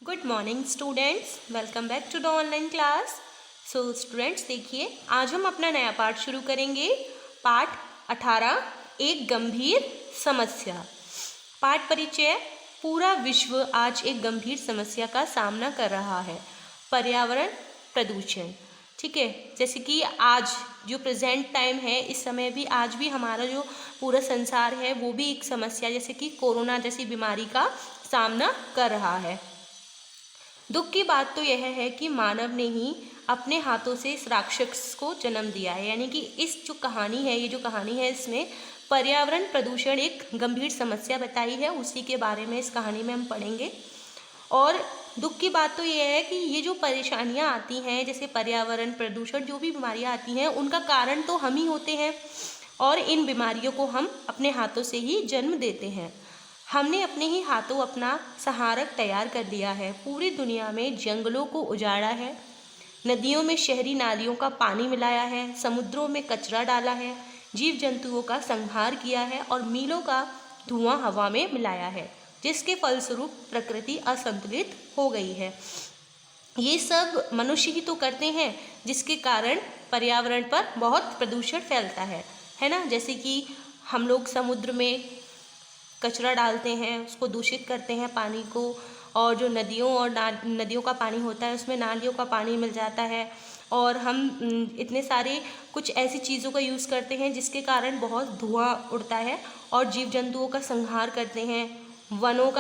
Good morning students, welcome back to the online class. So students देखिए, आज हम अपना नया पाठ शुरू करेंगे। पाठ 18, एक गंभीर समस्या। पाठ परिचय। पूरा विश्व आज एक गंभीर समस्या का सामना कर रहा है, पर्यावरण प्रदूषण। ठीक है, जैसे कि आज जो प्रेजेंट टाइम है, इस समय भी आज भी हमारा जो पूरा संसार है वो भी एक समस्या जैसे कि कोरोना जैसी बीमारी का सामना कर रहा है। दुख की बात तो यह है कि मानव ने ही अपने हाथों से इस राक्षस को जन्म दिया है। यानी कि इस जो कहानी है, ये जो कहानी है, इसमें पर्यावरण प्रदूषण एक गंभीर समस्या बताई है। उसी के बारे में इस कहानी में हम पढ़ेंगे। और दुख की बात तो यह है कि ये जो परेशानियां आती हैं, जैसे पर्यावरण प्रदूषण, जो भी बीमारियां आती हैं, उनका कारण तो हम ही होते हैं और इन बीमारियों को हम अपने हाथों से ही जन्म देते हैं। हमने अपने ही हाथों अपना संहारक तैयार कर लिया है। पूरी दुनिया में जंगलों को उजाड़ा है, नदियों में शहरी नालियों का पानी मिलाया है, समुद्रों में कचरा डाला है, जीव जंतुओं का संहार किया है और मीलों का धुआं हवा में मिलाया है, जिसके फलस्वरूप प्रकृति असंतुलित हो गई है। ये सब मनुष्य ही तो करते हैं, जिसके कारण पर्यावरण पर बहुत प्रदूषण फैलता है ना। जैसे कि हम लोग समुद्र में कचरा डालते हैं, उसको दूषित करते हैं पानी को, और जो नदियों और नदियों का पानी होता है उसमें नालियों का पानी मिल जाता है। और हम इतने सारे कुछ ऐसी चीज़ों का यूज़ करते हैं जिसके कारण बहुत धुआं उड़ता है और जीव जंतुओं का संहार करते हैं। वनों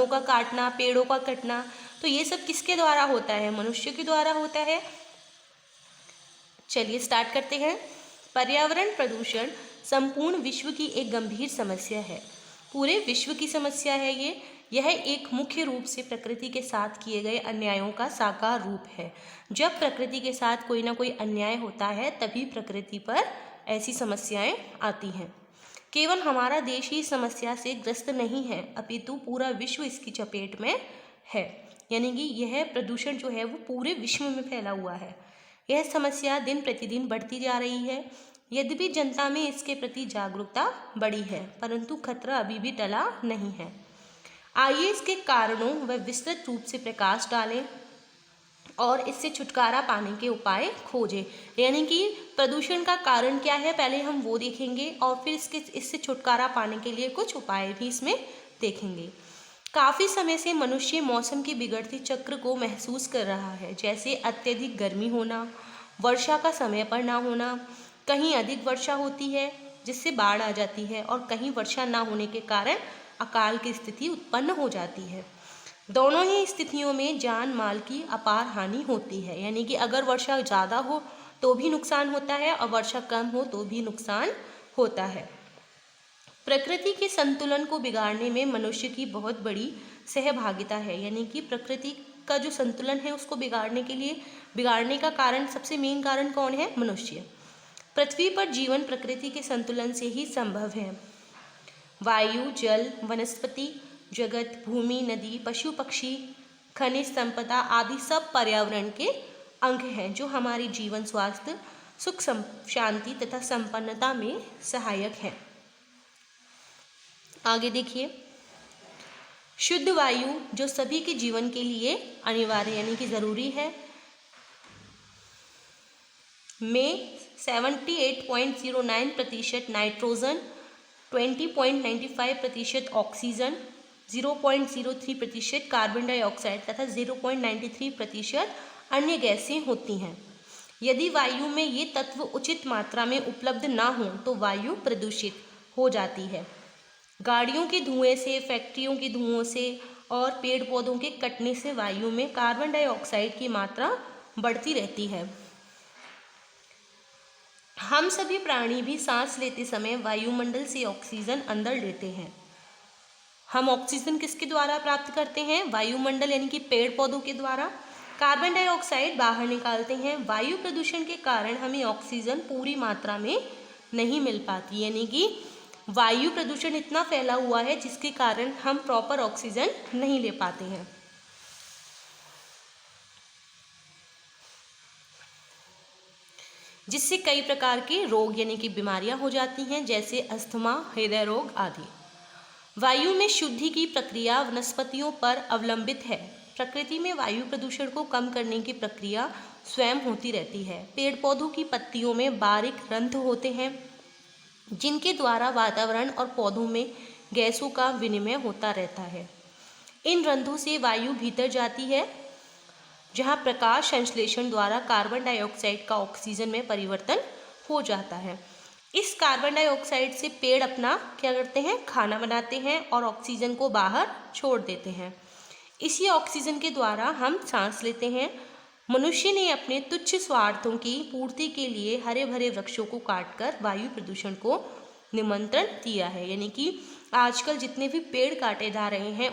का काटना, पेड़ों का कटना, तो ये सब किसके द्वारा होता है? मनुष्य के द्वारा होता है। चलिए स्टार्ट करते हैं। पर्यावरण प्रदूषण संपूर्ण विश्व की एक गंभीर समस्या है। पूरे विश्व की समस्या है ये। यह एक मुख्य रूप से प्रकृति के साथ किए गए अन्यायों का साकार रूप है। जब प्रकृति के साथ कोई ना कोई अन्याय होता है, तभी प्रकृति पर ऐसी समस्याएं आती हैं। केवल हमारा देश ही समस्या से ग्रस्त नहीं है, अपितु पूरा विश्व इसकी चपेट में है। यानी कि यह प्रदूषण जो है वो पूरे विश्व में फैला हुआ है। यह समस्या दिन प्रतिदिन बढ़ती जा रही है। यद्यपि जनता में इसके प्रति जागरूकता बढ़ी है, परंतु खतरा अभी भी टला नहीं है। आइए इसके कारणों व विस्तृत रूप से प्रकाश डालें और इससे छुटकारा पाने के उपाय खोजें। यानी कि प्रदूषण का कारण क्या है, पहले हम वो देखेंगे और फिर इससे छुटकारा पाने के लिए कुछ उपाय भी इसमें देखेंगे। काफ़ी समय से मनुष्य मौसम की बिगड़ती चक्र को महसूस कर रहा है, जैसे अत्यधिक गर्मी होना, वर्षा का समय पर ना होना। कहीं अधिक वर्षा होती है जिससे बाढ़ आ जाती है और कहीं वर्षा ना होने के कारण अकाल की स्थिति उत्पन्न हो जाती है। दोनों ही स्थितियों में जान माल की अपार हानि होती है। यानी कि अगर वर्षा ज़्यादा हो तो भी नुकसान होता है और वर्षा कम हो तो भी नुकसान होता है। प्रकृति के संतुलन को बिगाड़ने में मनुष्य की बहुत बड़ी सहभागिता है। यानी कि प्रकृति का जो संतुलन है उसको बिगाड़ने का कारण, सबसे मेन कारण कौन है? मनुष्य। पृथ्वी पर जीवन प्रकृति के संतुलन से ही संभव है। वायु, जल, वनस्पति जगत, भूमि, नदी, पशु पक्षी, खनिज संपदा आदि सब पर्यावरण के अंग हैं, जो हमारी जीवन, स्वास्थ्य, सुख, शांति तथा संपन्नता में सहायक हैं। आगे देखिए, शुद्ध वायु जो सभी के जीवन के लिए अनिवार्य यानी कि जरूरी है, में 78.09% नाइट्रोजन, 20.95% ऑक्सीजन, 0.03% कार्बन डाइऑक्साइड तथा 0.93% अन्य गैसें होती हैं। यदि वायु में ये तत्व उचित मात्रा में उपलब्ध ना हो तो वायु प्रदूषित हो जाती है। गाड़ियों के धुएं से, फैक्ट्रियों के धुओं से और पेड़ पौधों के कटने से वायु में कार्बन डाइऑक्साइड की मात्रा बढ़ती रहती है। हम सभी प्राणी भी सांस लेते समय वायुमंडल से ऑक्सीजन अंदर लेते हैं। हम ऑक्सीजन किसके द्वारा प्राप्त करते हैं? वायुमंडल यानी कि पेड़ पौधों के द्वारा। कार्बन डाइऑक्साइड बाहर निकालते हैं। वायु प्रदूषण के कारण हमें ऑक्सीजन पूरी मात्रा में नहीं मिल पाती। यानी कि वायु प्रदूषण इतना फैला हुआ है जिसके कारण हम प्रॉपर ऑक्सीजन नहीं ले पाते हैं। जिससे कई प्रकार के रोग यानी कि बीमारियां हो जाती हैं, जैसे अस्थमा, हृदय रोग आदि। वायु में शुद्धि की प्रक्रिया वनस्पतियों पर अवलंबित है। प्रकृति में वायु प्रदूषण को कम करने की प्रक्रिया स्वयं होती रहती है। पेड़ पौधों की पत्तियों में बारीक रंध्र होते हैं जिनके द्वारा वातावरण और पौधों में गैसों का विनिमय होता रहता है। इन रंध्रों से वायु भीतर जाती है जहां प्रकाश संश्लेषण द्वारा कार्बन डाइऑक्साइड का ऑक्सीजन में परिवर्तन हो जाता है। इस कार्बन डाइऑक्साइड से पेड़ अपना क्या करते हैं, खाना बनाते हैं और ऑक्सीजन को बाहर छोड़ देते हैं। इसी ऑक्सीजन के द्वारा हम सांस लेते हैं। मनुष्य ने अपने तुच्छ स्वार्थों की पूर्ति के लिए हरे भरे वृक्षों को काटकर वायु प्रदूषण को निमंत्रण दिया है। यानी कि आजकल जितने भी पेड़ काटे जा रहे हैं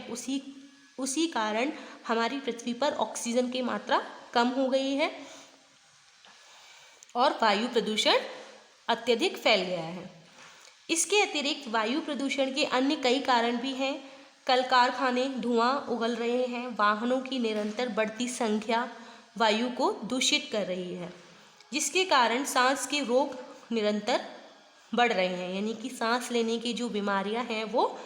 उसी कारण हमारी पृथ्वी पर ऑक्सीजन की मात्रा कम हो गई है और वायु प्रदूषण अत्यधिक फैल गया है। इसके अतिरिक्त वायु प्रदूषण के अन्य कई कारण भी हैं। कल कारखाने धुआं उगल रहे हैं। वाहनों की निरंतर बढ़ती संख्या वायु को दूषित कर रही है, जिसके कारण सांस के रोग निरंतर बढ़ रहे हैं। यानी कि सांस लेने की जो बीमारियां हैं वो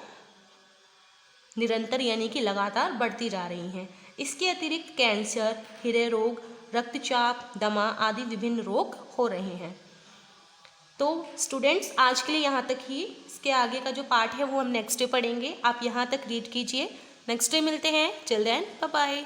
निरंतर यानी कि लगातार बढ़ती जा रही हैं। इसके अतिरिक्त कैंसर, हृदय रोग, रक्तचाप, दमा आदि विभिन्न रोग हो रहे हैं। तो स्टूडेंट्स आज के लिए यहाँ तक ही। इसके आगे का जो पार्ट है वो हम नेक्स्ट डे पढ़ेंगे। आप यहाँ तक रीड कीजिए। नेक्स्ट डे मिलते हैं। Till then bye bye.